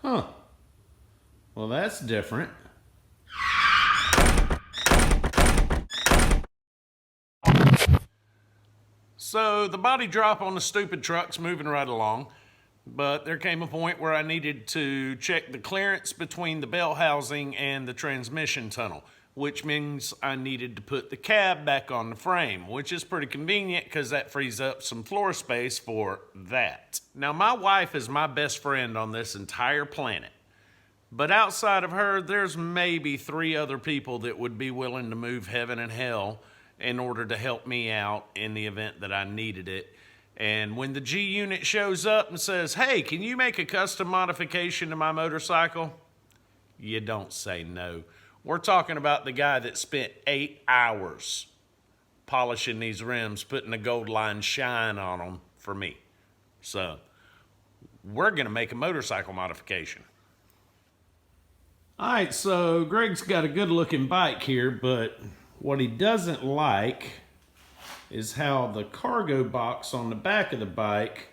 Huh. Well, that's different. So the body drop on the stupid truck's moving right along, but there came a point where I needed to check the clearance between the bell housing and the transmission tunnel, which means I needed to put the cab back on the frame, which is pretty convenient because that frees up some floor space for that. Now, my wife is my best friend on this entire planet, but outside of her, there's maybe 3 other people that would be willing to move heaven and hell in order to help me out in the event that I needed it. And when the G unit shows up and says, "Hey, can you make a custom modification to my motorcycle?" you don't say no. We're talking about the guy that spent 8 hours polishing these rims, putting a gold line shine on them for me. So we're gonna make a motorcycle modification. All right, so Greg's got a good looking bike here, but what he doesn't like is how the cargo box on the back of the bike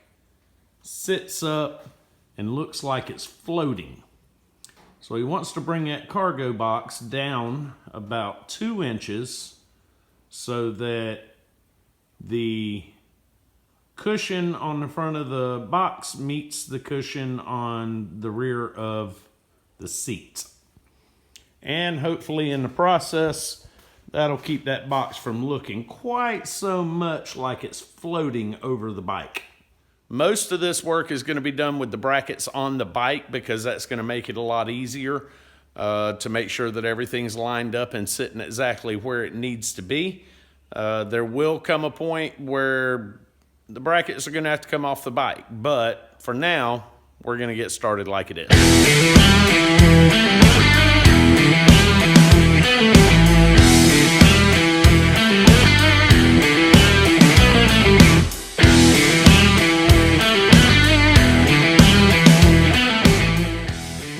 sits up and looks like it's floating. So he wants to bring that cargo box down about 2 inches so that the cushion on the front of the box meets the cushion on the rear of the seat. And hopefully in the process, that'll keep that box from looking quite so much like it's floating over the bike. Most of this work is going to be done with the brackets on the bike because that's going to make it a lot easier to make sure that everything's lined up and sitting exactly where it needs to be. There will come a point where the brackets are going to have to come off the bike, but for now, we're going to get started like it is.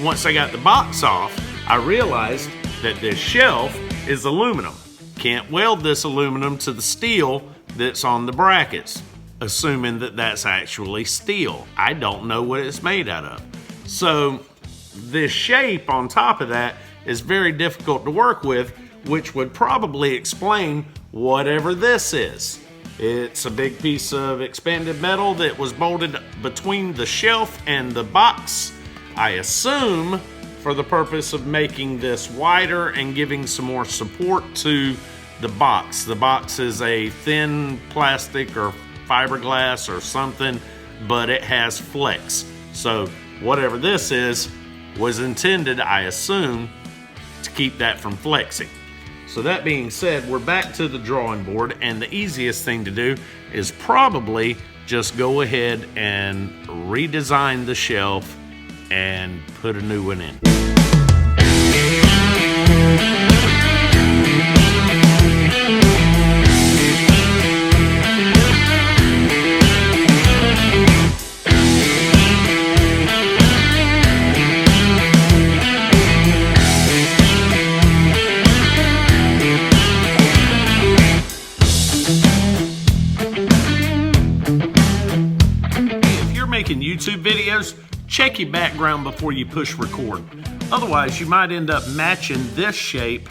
Once I got the box off, I realized that this shelf is aluminum. Can't weld this aluminum to the steel that's on the brackets, assuming that that's actually steel. I don't know what it's made out of. So this shape on top of that is very difficult to work with, which would probably explain whatever this is. It's a big piece of expanded metal that was bolted between the shelf and the box, I assume for the purpose of making this wider and giving some more support to the box. The box is a thin plastic or fiberglass or something, but it has flex. So whatever this is was intended, I assume, to keep that from flexing. So that being said, we're back to the drawing board, and the easiest thing to do is probably just go ahead and redesign the shelf and put a new one in. If you're making YouTube videos, check your background before you push record. Otherwise, you might end up matching this shape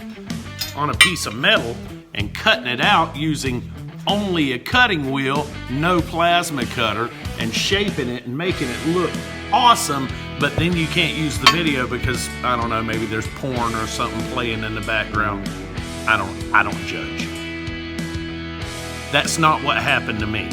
on a piece of metal and cutting it out using only a cutting wheel, no plasma cutter, and shaping it and making it look awesome, but then you can't use the video because, I don't know, maybe there's porn or something playing in the background. I don't judge. That's not what happened to me.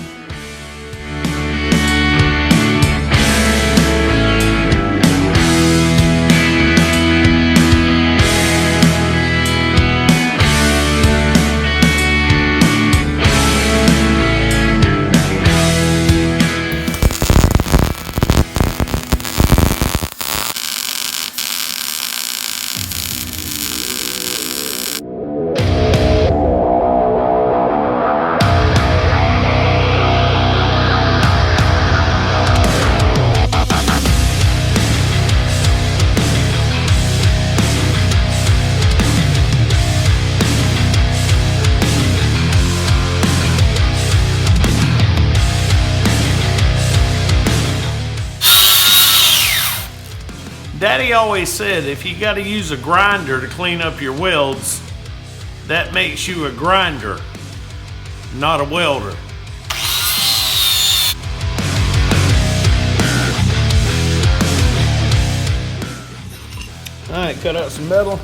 Daddy always said if you got to use a grinder to clean up your welds, that makes you a grinder, not a welder. All right, cut out some metal.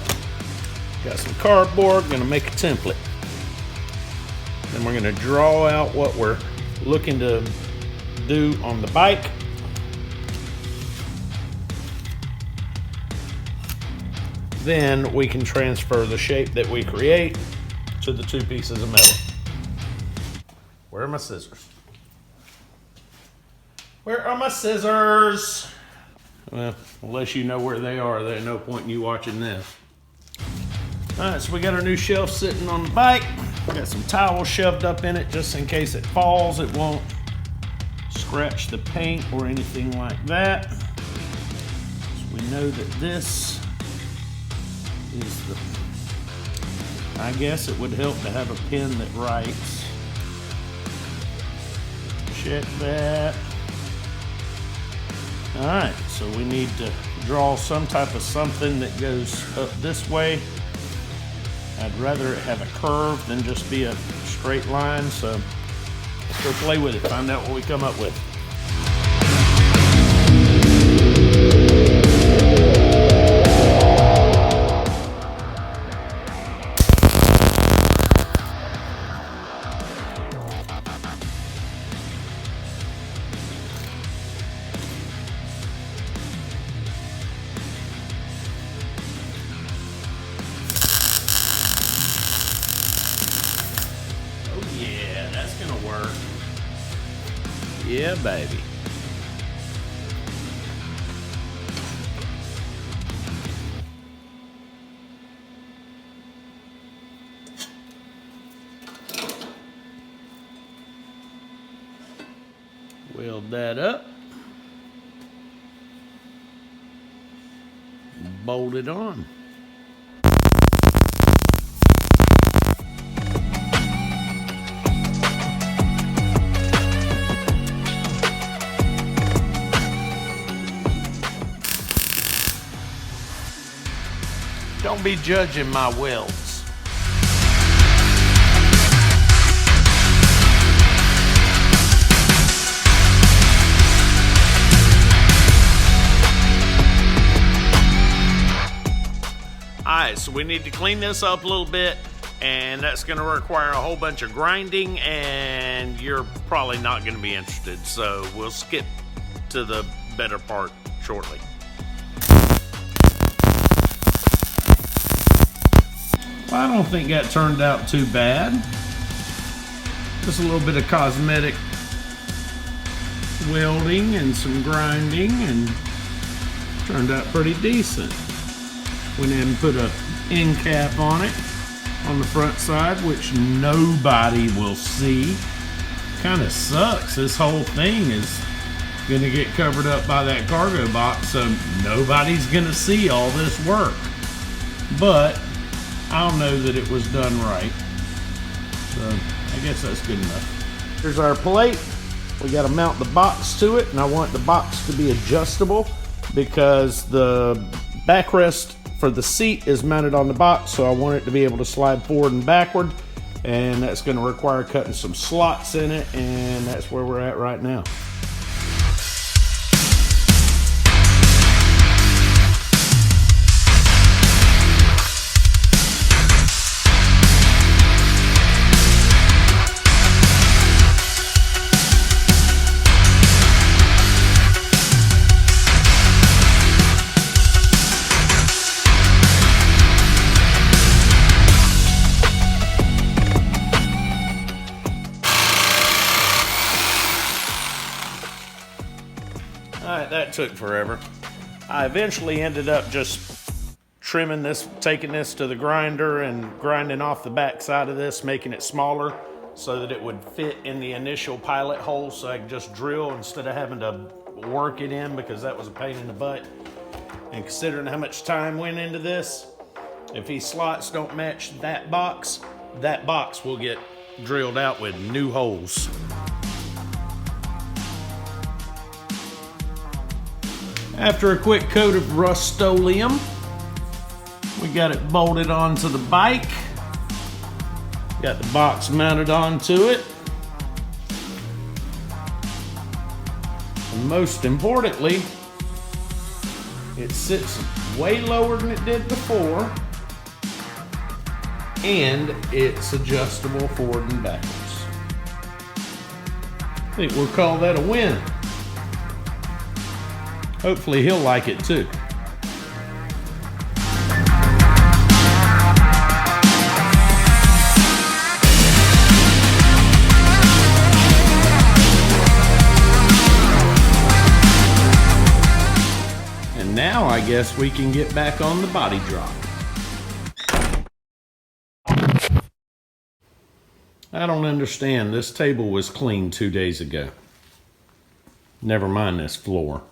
Got some cardboard, gonna make a template. Then we're gonna draw out what we're looking to do on the bike. Then we can transfer the shape that we create to the two pieces of metal. Where are my scissors? Where are my scissors? Well, unless you know where they are, there's no point in you watching this. All right, so we got our new shelf sitting on the bike. We got some towels shoved up in it just in case it falls. It won't scratch the paint or anything like that. So we know that this is the, I guess it would help to have a pen that writes. Check that. All right, so we need to draw some type of something that goes up this way. I'd rather it have a curve than just be a straight line, so let's go play with it, find out what we come up with. Yeah, baby. Weld that up. Bolt it on. Don't be judging my welds. Alright, so we need to clean this up a little bit, and that's going to require a whole bunch of grinding, and you're probably not going to be interested, so we'll skip to the better part shortly. I don't think that turned out too bad. Just a little bit of cosmetic welding and some grinding, and turned out pretty decent. Went in and put a end cap on it on the front side, which nobody will see. Kind of sucks. This whole thing is gonna get covered up by that cargo box, so nobody's gonna see all this work. But I'll know that it was done right. So I guess that's good enough. Here's our plate. We got to mount the box to it, and I want the box to be adjustable because the backrest for the seat is mounted on the box, so I want it to be able to slide forward and backward, and that's going to require cutting some slots in it, and that's where we're at right now. Alright, that took forever. I eventually ended up just trimming this, taking this to the grinder and grinding off the back side of this, making it smaller so that it would fit in the initial pilot hole, so I could just drill instead of having to work it in, because that was a pain in the butt. And considering how much time went into this, if these slots don't match that box will get drilled out with new holes. After a quick coat of Rust-Oleum, we got it bolted onto the bike. Got the box mounted onto it. And most importantly, it sits way lower than it did before, and it's adjustable forward and backwards. I think we'll call that a win. Hopefully he'll like it too. And now I guess we can get back on the body drop. I don't understand. This table was cleaned 2 days ago. Never mind this floor.